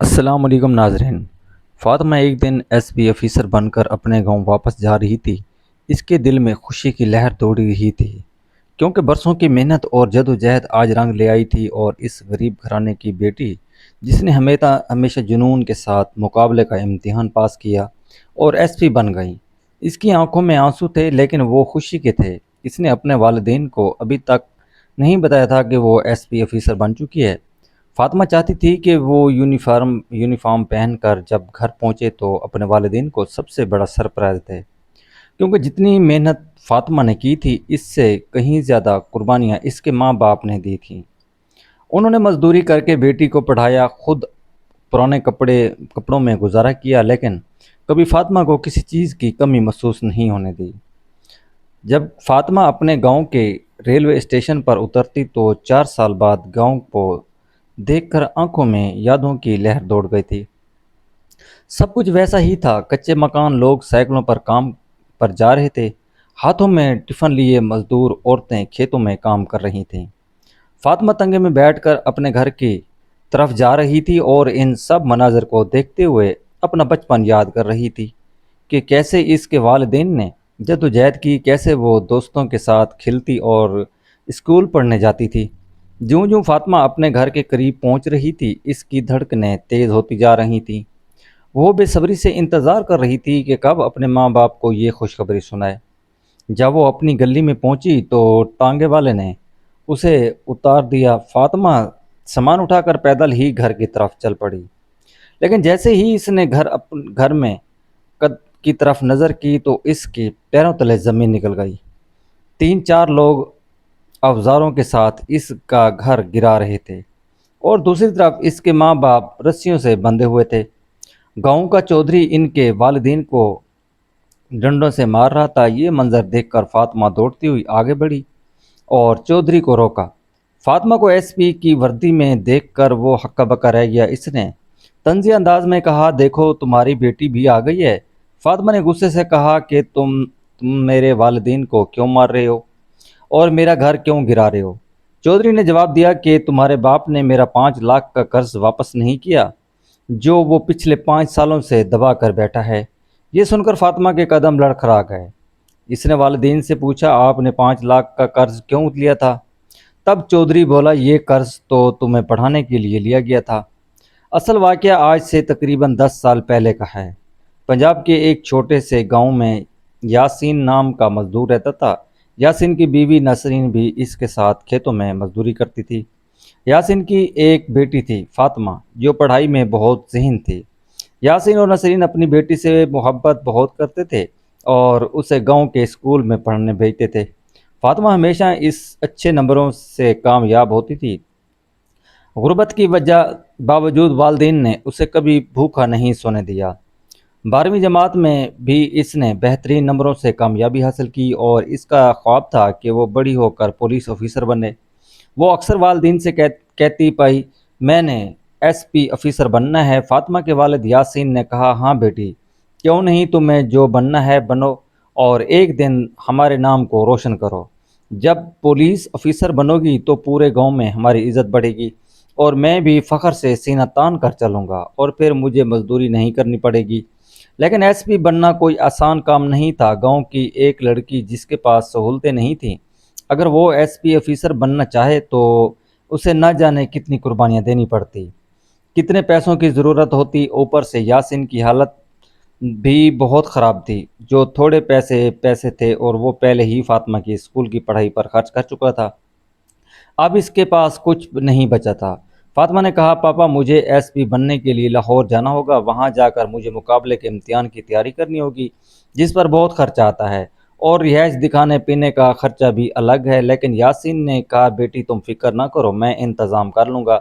السلام علیکم ناظرین۔ فاطمہ ایک دن ایس پی آفیسر بن کر اپنے گاؤں واپس جا رہی تھی۔ اس کے دل میں خوشی کی لہر دوڑ رہی تھی، کیونکہ برسوں کی محنت اور جد و جہد آج رنگ لے آئی تھی، اور اس غریب گھرانے کی بیٹی جس نے ہمیشہ جنون کے ساتھ مقابلے کا امتحان پاس کیا اور ایس پی بن گئی، اس کی آنکھوں میں آنسو تھے، لیکن وہ خوشی کے تھے۔ اس نے اپنے والدین کو ابھی تک نہیں بتایا تھا کہ وہ ایس پی آفیسر بن چکی ہے۔ فاطمہ چاہتی تھی کہ وہ یونیفارم پہن کر جب گھر پہنچے تو اپنے والدین کو سب سے بڑا سرپرائز دے، کیونکہ جتنی محنت فاطمہ نے کی تھی اس سے کہیں زیادہ قربانیاں اس کے ماں باپ نے دی تھیں۔ انہوں نے مزدوری کر کے بیٹی کو پڑھایا، خود پرانے کپڑوں میں گزارا کیا، لیکن کبھی فاطمہ کو کسی چیز کی کمی محسوس نہیں ہونے دی۔ جب فاطمہ اپنے گاؤں کے ریلوے اسٹیشن پر اترتی تو 4 سال بعد گاؤں کو دیکھ کر آنکھوں میں یادوں کی لہر دوڑ گئی تھی۔ سب کچھ ویسا ہی تھا، کچے مکان، لوگ سائیکلوں پر کام پر جا رہے تھے، ہاتھوں میں ٹفن لیے مزدور عورتیں کھیتوں میں کام کر رہی تھیں۔ فاطمہ تنگے میں بیٹھ کر اپنے گھر کی طرف جا رہی تھی اور ان سب مناظر کو دیکھتے ہوئے اپنا بچپن یاد کر رہی تھی کہ کیسے اس کے والدین نے جدوجہد کی، کیسے وہ دوستوں کے ساتھ کھیلتی اور اسکول پڑھنے جاتی تھی۔ جوں جوں فاطمہ اپنے گھر کے قریب پہنچ رہی تھی، اس کی دھڑکنیں تیز ہوتی جا رہی تھیں۔ وہ بے صبری سے انتظار کر رہی تھی کہ کب اپنے ماں باپ کو یہ خوشخبری سنائے۔ جب وہ اپنی گلی میں پہنچی تو ٹانگے والے نے اسے اتار دیا۔ فاطمہ سامان اٹھا کر پیدل ہی گھر کی طرف چل پڑی، لیکن جیسے ہی اس نے گھر میں کی طرف نظر کی تو اس کے پیروں تلے زمین نکل گئی۔ 3 4 لوگ اوزاروں کے ساتھ اس کا گھر گرا رہے تھے، اور دوسری طرف اس کے ماں باپ رسیوں سے بندھے ہوئے تھے۔ گاؤں کا چودھری ان کے والدین کو ڈنڈوں سے مار رہا تھا۔ یہ منظر دیکھ کر فاطمہ دوڑتی ہوئی آگے بڑھی اور چودھری کو روکا۔ فاطمہ کو ایس پی کی وردی میں دیکھ کر وہ ہکا بکا رہ گیا۔ اس نے طنزیہ انداز میں کہا، دیکھو تمہاری بیٹی بھی آ گئی ہے۔ فاطمہ نے غصے سے کہا کہ تم میرے والدین کو کیوں مار رہے ہو اور میرا گھر کیوں گرا رہے ہو؟ چودھری نے جواب دیا کہ تمہارے باپ نے میرا 5 لاکھ کا قرض واپس نہیں کیا، جو وہ پچھلے 5 سالوں سے دبا کر بیٹھا ہے۔ یہ سن کر فاطمہ کے قدم لڑکھڑا گئے۔ اس نے والدین سے پوچھا، آپ نے 5 لاکھ کا قرض کیوں لیا تھا؟ تب چودھری بولا، یہ قرض تو تمہیں پڑھانے کے لیے لیا گیا تھا۔ اصل واقعہ آج سے تقریباً 10 سال پہلے کا ہے۔ پنجاب کے ایک چھوٹے سے گاؤں میں یاسین نام کا مزدور رہتا تھا۔ یاسین کی بیوی نسرین بھی اس کے ساتھ کھیتوں میں مزدوری کرتی تھی۔ یاسین کی ایک بیٹی تھی، فاطمہ، جو پڑھائی میں بہت ذہین تھی۔ یاسین اور نسرین اپنی بیٹی سے محبت بہت کرتے تھے اور اسے گاؤں کے اسکول میں پڑھنے بھیجتے تھے۔ فاطمہ ہمیشہ اس اچھے نمبروں سے کامیاب ہوتی تھی۔ غربت کی باوجود والدین نے اسے کبھی بھوکا نہیں سونے دیا۔ 12ویں جماعت میں بھی اس نے بہترین نمبروں سے کامیابی حاصل کی، اور اس کا خواب تھا کہ وہ بڑی ہو کر پولیس آفیسر بنے۔ وہ اکثر والدین سے کہتی پائی، میں نے ایس پی آفیسر بننا ہے۔ فاطمہ کے والد یاسین نے کہا، ہاں بیٹی، کیوں نہیں، تمہیں جو بننا ہے بنو، اور ایک دن ہمارے نام کو روشن کرو۔ جب پولیس آفیسر بنو گی تو پورے گاؤں میں ہماری عزت بڑھے گی، اور میں بھی فخر سے سینہ تان کر چلوں گا، اور پھر مجھے مزدوری نہیں کرنی پڑے گی۔ لیکن ایس پی بننا کوئی آسان کام نہیں تھا۔ گاؤں کی ایک لڑکی جس کے پاس سہولتیں نہیں تھیں، اگر وہ ایس پی آفیسر بننا چاہے تو اسے نہ جانے کتنی قربانیاں دینی پڑتی، کتنے پیسوں کی ضرورت ہوتی۔ اوپر سے یاسین کی حالت بھی بہت خراب تھی، جو تھوڑے پیسے تھے اور وہ پہلے ہی فاطمہ کی اسکول کی پڑھائی پر خرچ کر چکا تھا۔ اب اس کے پاس کچھ نہیں بچا تھا۔ فاطمہ نے کہا، پاپا مجھے ایس پی بننے کے لیے لاہور جانا ہوگا، وہاں جا کر مجھے مقابلے کے امتحان کی تیاری کرنی ہوگی، جس پر بہت خرچہ آتا ہے، اور رہائش دکھانے پینے کا خرچہ بھی الگ ہے۔ لیکن یاسین نے کہا، بیٹی تم فکر نہ کرو، میں انتظام کر لوں گا،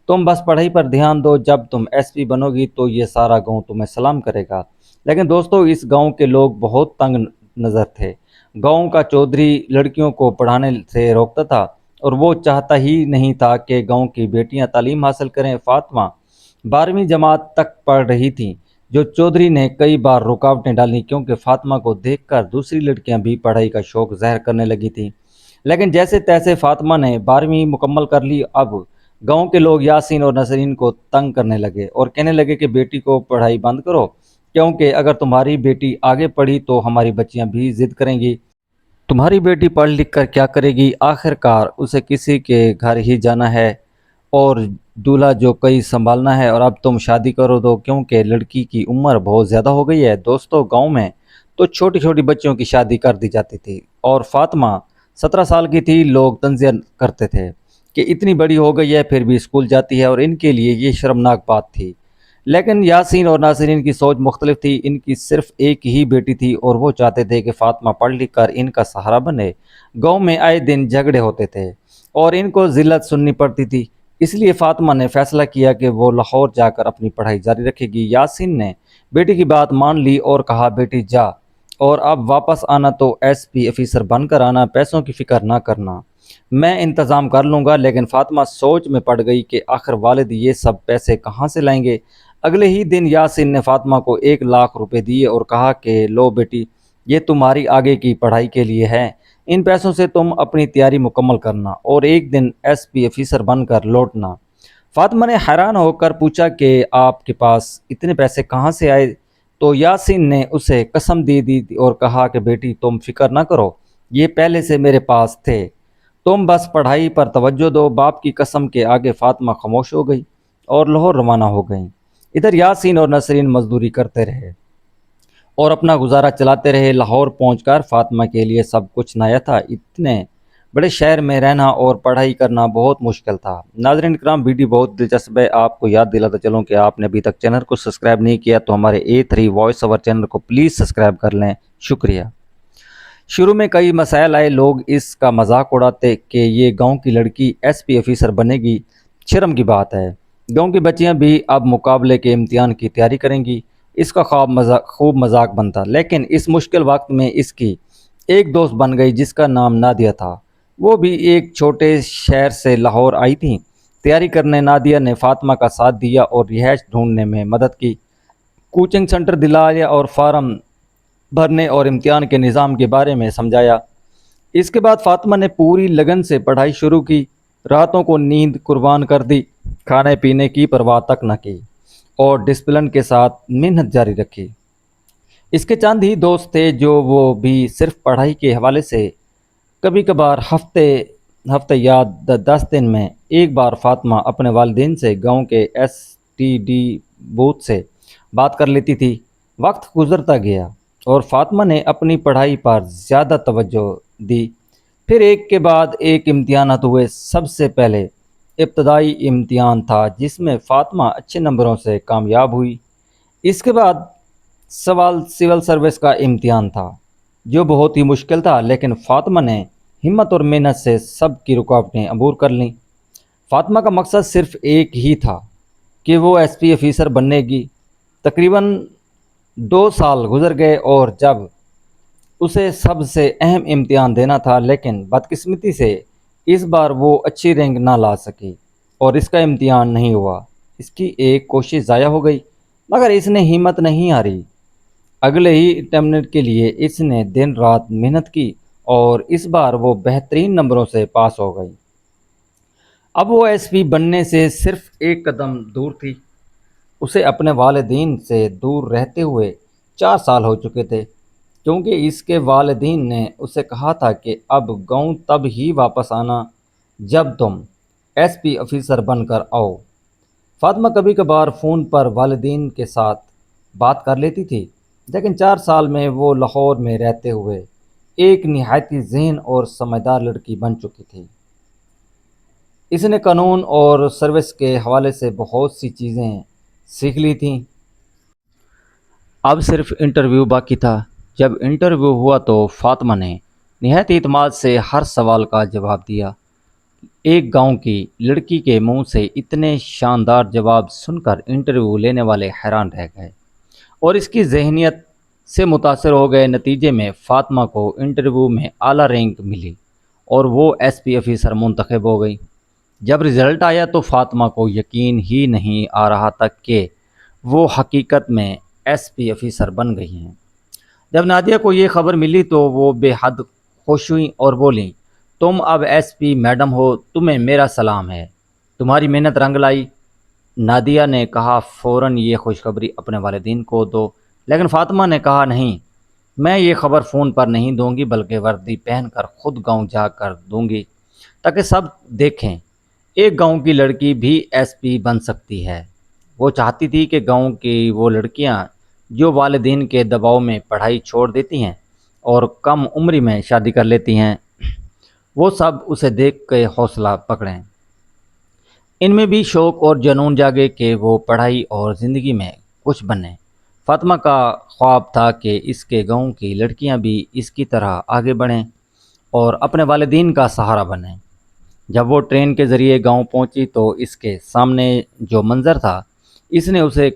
تم بس پڑھائی پر دھیان دو، جب تم ایس پی بنو گی تو یہ سارا گاؤں تمہیں سلام کرے گا۔ لیکن دوستو، اس گاؤں کے لوگ بہت تنگ نظر تھے۔ گاؤں کا چودھری لڑکیوں کو پڑھانے سے روکتا تھا، اور وہ چاہتا ہی نہیں تھا کہ گاؤں کی بیٹیاں تعلیم حاصل کریں۔ فاطمہ 12ویں جماعت تک پڑھ رہی تھی، جو چودھری نے کئی بار رکاوٹیں ڈالیں، کیونکہ فاطمہ کو دیکھ کر دوسری لڑکیاں بھی پڑھائی کا شوق ظاہر کرنے لگی تھیں۔ لیکن جیسے تیسے فاطمہ نے 12ویں مکمل کر لی۔ اب گاؤں کے لوگ یاسین اور نسرین کو تنگ کرنے لگے اور کہنے لگے کہ بیٹی کو پڑھائی بند کرو، کیونکہ اگر تمہاری بیٹی آگے پڑھی تو ہماری بچیاں بھی ضد کریں گی۔ تمہاری بیٹی پڑھ لکھ کر کیا کرے گی؟ آخر کار اسے کسی کے گھر ہی جانا ہے اور دولہا جو کئی سنبھالنا ہے، اور اب تم شادی کرو دو کیونکہ لڑکی کی عمر بہت زیادہ ہو گئی ہے۔ دوستو، گاؤں میں تو چھوٹی چھوٹی بچیوں کی شادی کر دی جاتی تھی، اور فاطمہ 17 سال کی تھی۔ لوگ طنزیہ کرتے تھے کہ اتنی بڑی ہو گئی ہے پھر بھی اسکول جاتی ہے، اور ان کے لیے یہ شرمناک بات تھی۔ لیکن یاسین اور ناصرین کی سوچ مختلف تھی۔ ان کی صرف ایک ہی بیٹی تھی اور وہ چاہتے تھے کہ فاطمہ پڑھ لکھ کر ان کا سہارا بنے۔ گاؤں میں آئے دن جھگڑے ہوتے تھے اور ان کو ذلت سننی پڑتی تھی، اس لیے فاطمہ نے فیصلہ کیا کہ وہ لاہور جا کر اپنی پڑھائی جاری رکھے گی۔ یاسین نے بیٹی کی بات مان لی اور کہا، بیٹی جا، اور اب واپس آنا تو ایس پی آفیسر بن کر آنا، پیسوں کی فکر نہ کرنا، میں انتظام کر لوں گا۔ لیکن فاطمہ سوچ میں پڑ گئی کہ آخر والد یہ سب پیسے کہاں سے لائیں گے۔ اگلے ہی دن یاسین نے فاطمہ کو 1 لاکھ روپے دیے اور کہا کہ لو بیٹی، یہ تمہاری آگے کی پڑھائی کے لیے ہے، ان پیسوں سے تم اپنی تیاری مکمل کرنا اور ایک دن ایس پی آفیسر بن کر لوٹنا۔ فاطمہ نے حیران ہو کر پوچھا کہ آپ کے پاس اتنے پیسے کہاں سے آئے؟ تو یاسین نے اسے قسم دے دی اور کہا کہ بیٹی تم فکر نہ کرو، یہ پہلے سے میرے پاس تھے، تم بس پڑھائی پر توجہ دو۔ باپ کی قسم کے آگے فاطمہ خاموش ہو گئی اور لاہور روانہ ہو گئیں۔ ادھر یاسین اور نسرین مزدوری کرتے رہے اور اپنا گزارا چلاتے رہے۔ لاہور پہنچ کر فاطمہ کے لیے سب کچھ نیا تھا۔ اتنے بڑے شہر میں رہنا اور پڑھائی کرنا بہت مشکل تھا۔ ناظرین کرام، ویڈیو بہت دلچسپ ہے، آپ کو یاد دلاتا چلوں کہ آپ نے ابھی تک چینل کو سبسکرائب نہیں کیا تو ہمارے A3 وائس اوور چینل کو پلیز سبسکرائب کر لیں، شکریہ۔ شروع میں کئی مسائل آئے، لوگ اس کا مذاق اڑاتے کہ یہ گاؤں کی لڑکی ایس پی آفیسر بنے گی، شرم کی بات ہے، گاؤں کی بچیاں بھی اب مقابلے کے امتحان کی تیاری کریں گی، اس کا خوب مذاق بنتا۔ لیکن اس مشکل وقت میں اس کی ایک دوست بن گئی جس کا نام نادیہ تھا، وہ بھی ایک چھوٹے شہر سے لاہور آئی تھیں تیاری کرنے۔ نادیہ نے فاطمہ کا ساتھ دیا اور رہائش ڈھونڈنے میں مدد کی، کوچنگ سنٹر دلایا اور فارم بھرنے اور امتحان کے نظام کے بارے میں سمجھایا۔ اس کے بعد فاطمہ نے پوری لگن سے پڑھائی شروع کی، راتوں کو نیند قربان کر دی، کھانے پینے کی پرواہ تک نہ کی اور ڈسپلن کے ساتھ محنت جاری رکھی۔ اس کے چند ہی دوست تھے جو وہ بھی صرف پڑھائی کے حوالے سے کبھی کبھار ہفتے یا 10 دن میں ایک بار فاطمہ اپنے والدین سے گاؤں کے STD بوتھ سے بات کر لیتی تھی۔ وقت گزرتا گیا اور فاطمہ نے اپنی پڑھائی پر زیادہ توجہ دی۔ پھر ایک کے بعد ایک امتحانات ہوئے۔ سب سے پہلے ابتدائی امتحان تھا جس میں فاطمہ اچھے نمبروں سے کامیاب ہوئی۔ اس کے بعد سول سروس کا امتحان تھا جو بہت ہی مشکل تھا، لیکن فاطمہ نے ہمت اور محنت سے سب کی رکاوٹیں عبور کر لیں۔ فاطمہ کا مقصد صرف ایک ہی تھا کہ وہ ایس پی آفیسر بننے گی۔ تقریباً 2 سال گزر گئے اور جب اسے سب سے اہم امتحان دینا تھا، لیکن بدقسمتی سے اس بار وہ اچھی رینک نہ لا سکی اور اس کا امتحان نہیں ہوا۔ اس کی ایک کوشش ضائع ہو گئی، مگر اس نے ہمت نہیں ہاری۔ اگلے ہی اٹیمپٹ کے لیے اس نے دن رات محنت کی اور اس بار وہ بہترین نمبروں سے پاس ہو گئی۔ اب وہ ایس پی بننے سے صرف ایک قدم دور تھی۔ اسے اپنے والدین سے دور رہتے ہوئے 4 سال ہو چکے تھے، کیونکہ اس کے والدین نے اسے کہا تھا کہ اب گاؤں تب ہی واپس آنا جب تم ایس پی آفیسر بن کر آؤ۔ فاطمہ کبھی کبھار فون پر والدین کے ساتھ بات کر لیتی تھی، لیکن 4 سال میں وہ لاہور میں رہتے ہوئے ایک نہایتی ذہین اور سمجھدار لڑکی بن چکی تھی۔ اس نے قانون اور سروس کے حوالے سے بہت سی چیزیں سیکھ لی تھیں۔ اب صرف انٹرویو باقی تھا۔ جب انٹرویو ہوا تو فاطمہ نے نہایت اعتماد سے ہر سوال کا جواب دیا۔ ایک گاؤں کی لڑکی کے منہ سے اتنے شاندار جواب سن کر انٹرویو لینے والے حیران رہ گئے اور اس کی ذہنیت سے متاثر ہو گئے۔ نتیجے میں فاطمہ کو انٹرویو میں اعلیٰ رینک ملی اور وہ ایس پی آفیسر منتخب ہو گئی۔ جب رزلٹ آیا تو فاطمہ کو یقین ہی نہیں آ رہا تھا کہ وہ حقیقت میں ایس پی آفیسر بن گئی ہیں۔ جب نادیہ کو یہ خبر ملی تو وہ بے حد خوش ہوئیں اور بولیں، تم اب ایس پی میڈم ہو، تمہیں میرا سلام ہے۔ تمہاری محنت رنگ لائی، نادیہ نے کہا۔ فوراً یہ خوشخبری اپنے والدین کو دو۔ لیکن فاطمہ نے کہا نہیں، میں یہ خبر فون پر نہیں دوں گی بلکہ وردی پہن کر خود گاؤں جا کر دوں گی تاکہ سب دیکھیں ایک گاؤں کی لڑکی بھی ایس پی بن سکتی ہے۔ وہ چاہتی تھی کہ گاؤں کی وہ لڑکیاں جو والدین کے دباؤ میں پڑھائی چھوڑ دیتی ہیں اور کم عمری میں شادی کر لیتی ہیں، وہ سب اسے دیکھ کے حوصلہ پکڑیں، ان میں بھی شوق اور جنون جاگے کہ وہ پڑھائی اور زندگی میں کچھ بنیں۔ فاطمہ کا خواب تھا کہ اس کے گاؤں کی لڑکیاں بھی اس کی طرح آگے بڑھیں اور اپنے والدین کا سہارا بنیں۔ جب وہ ٹرین کے ذریعے گاؤں پہنچی تو اس کے سامنے جو منظر تھا، اس نے اسے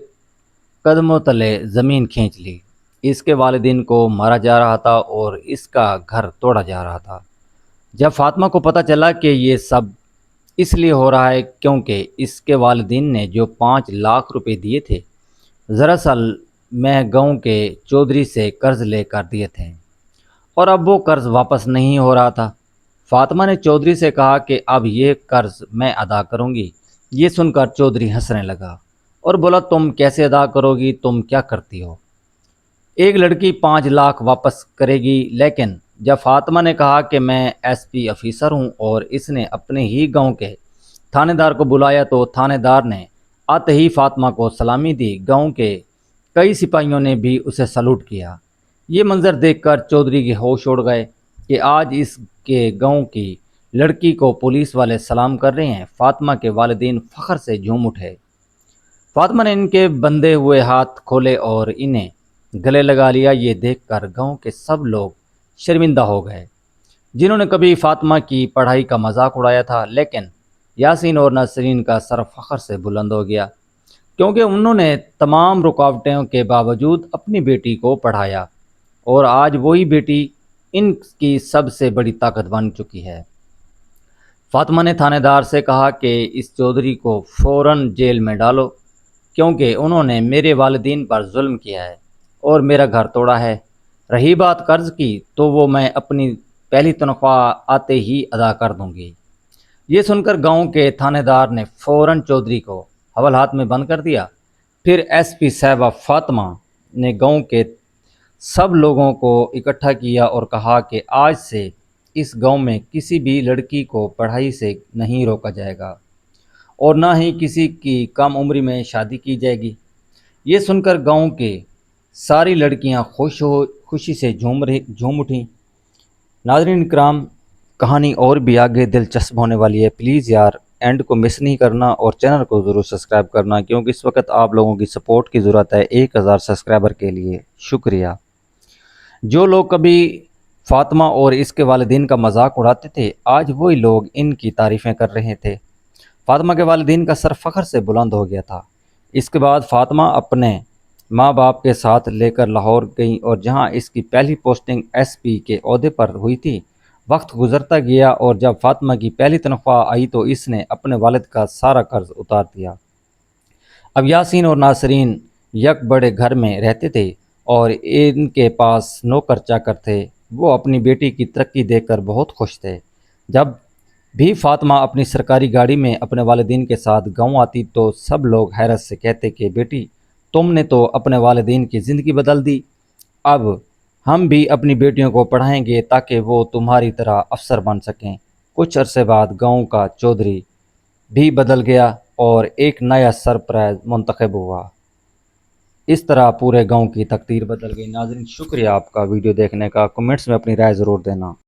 قدموں تلے زمین کھینچ لی۔ اس کے والدین کو مارا جا رہا تھا اور اس کا گھر توڑا جا رہا تھا۔ جب فاطمہ کو پتہ چلا کہ یہ سب اس لیے ہو رہا ہے کیونکہ اس کے والدین نے جو 5 لاکھ روپے دیے تھے، دراصل میں گاؤں کے چودھری سے قرض لے کر دیے تھے اور اب وہ قرض واپس نہیں ہو رہا تھا۔ فاطمہ نے چودھری سے کہا کہ اب یہ قرض میں ادا کروں گی۔ یہ سن کر چودھری ہنسنے لگا اور بولا، تم کیسے ادا کرو گی؟ تم کیا کرتی ہو؟ ایک لڑکی 5 لاکھ واپس کرے گی؟ لیکن جب فاطمہ نے کہا کہ میں ایس پی آفیسر ہوں اور اس نے اپنے ہی گاؤں کے تھانے دار کو بلایا تو تھانے دار نے آتے ہی فاطمہ کو سلامی دی۔ گاؤں کے کئی سپاہیوں نے بھی اسے سلوٹ کیا۔ یہ منظر دیکھ کر چودھری کے ہوش اڑ گئے کہ آج اس کے گاؤں کی لڑکی کو پولیس والے سلام کر رہے ہیں۔ فاطمہ کے والدین فخر سے جھوم اٹھے۔ فاطمہ نے ان کے بندھے ہوئے ہاتھ کھولے اور انہیں گلے لگا لیا۔ یہ دیکھ کر گاؤں کے سب لوگ شرمندہ ہو گئے جنہوں نے کبھی فاطمہ کی پڑھائی کا مذاق اڑایا تھا، لیکن یاسین اور نسرین کا سر فخر سے بلند ہو گیا کیونکہ انہوں نے تمام رکاوٹوں کے باوجود اپنی بیٹی کو پڑھایا اور آج وہی بیٹی ان کی سب سے بڑی طاقت بن چکی ہے۔ فاطمہ نے تھانے دار سے کہا کہ اس چودھری کو فوراً جیل میں ڈالو کیونکہ انہوں نے میرے والدین پر ظلم کیا ہے اور میرا گھر توڑا ہے۔ رہی بات قرض کی تو وہ میں اپنی پہلی تنخواہ آتے ہی ادا کر دوں گی۔ یہ سن کر گاؤں کے تھانے دار نے فوراً چودھری کو حوالات میں بند کر دیا۔ پھر ایس پی صاحبہ فاطمہ نے گاؤں کے سب لوگوں کو اکٹھا کیا اور کہا کہ آج سے اس گاؤں میں کسی بھی لڑکی کو پڑھائی سے نہیں روکا جائے گا اور نہ ہی کسی کی کم عمری میں شادی کی جائے گی۔ یہ سن کر گاؤں کے ساری لڑکیاں خوشی سے جھوم اٹھیں۔ ناظرین کرام، کہانی اور بھی آگے دلچسپ ہونے والی ہے۔ پلیز یار اینڈ کو مس نہیں کرنا اور چینل کو ضرور سبسکرائب کرنا کیونکہ اس وقت آپ لوگوں کی سپورٹ کی ضرورت ہے 1000 سبسکرائبر کے لیے۔ شکریہ۔ جو لوگ کبھی فاطمہ اور اس کے والدین کا مذاق اڑاتے تھے، آج وہی لوگ ان کی تعریفیں کر رہے تھے۔ فاطمہ کے والدین کا سر فخر سے بلند ہو گیا تھا۔ اس کے بعد فاطمہ اپنے ماں باپ کے ساتھ لے کر لاہور گئیں اور جہاں اس کی پہلی پوسٹنگ ایس پی کے عہدے پر ہوئی تھی۔ وقت گزرتا گیا اور جب فاطمہ کی پہلی تنخواہ آئی تو اس نے اپنے والد کا سارا قرض اتار دیا۔ اب یاسین اور ناصرین یک بڑے گھر میں رہتے تھے اور ان کے پاس نوکر چاکر تھے۔ وہ اپنی بیٹی کی ترقی دیکھ کر بہت خوش تھے۔ جب بھی فاطمہ اپنی سرکاری گاڑی میں اپنے والدین کے ساتھ گاؤں آتی تو سب لوگ حیرت سے کہتے کہ بیٹی، تم نے تو اپنے والدین کی زندگی بدل دی۔ اب ہم بھی اپنی بیٹیوں کو پڑھائیں گے تاکہ وہ تمہاری طرح افسر بن سکیں۔ کچھ عرصے بعد گاؤں کا چودھری بھی بدل گیا اور ایک نیا سرپرائز منتخب ہوا۔ اس طرح پورے گاؤں کی تقدیر بدل گئی۔ ناظرین، شکریہ آپ کا ویڈیو دیکھنے کا۔ کمنٹس میں اپنی رائے ضرور دینا۔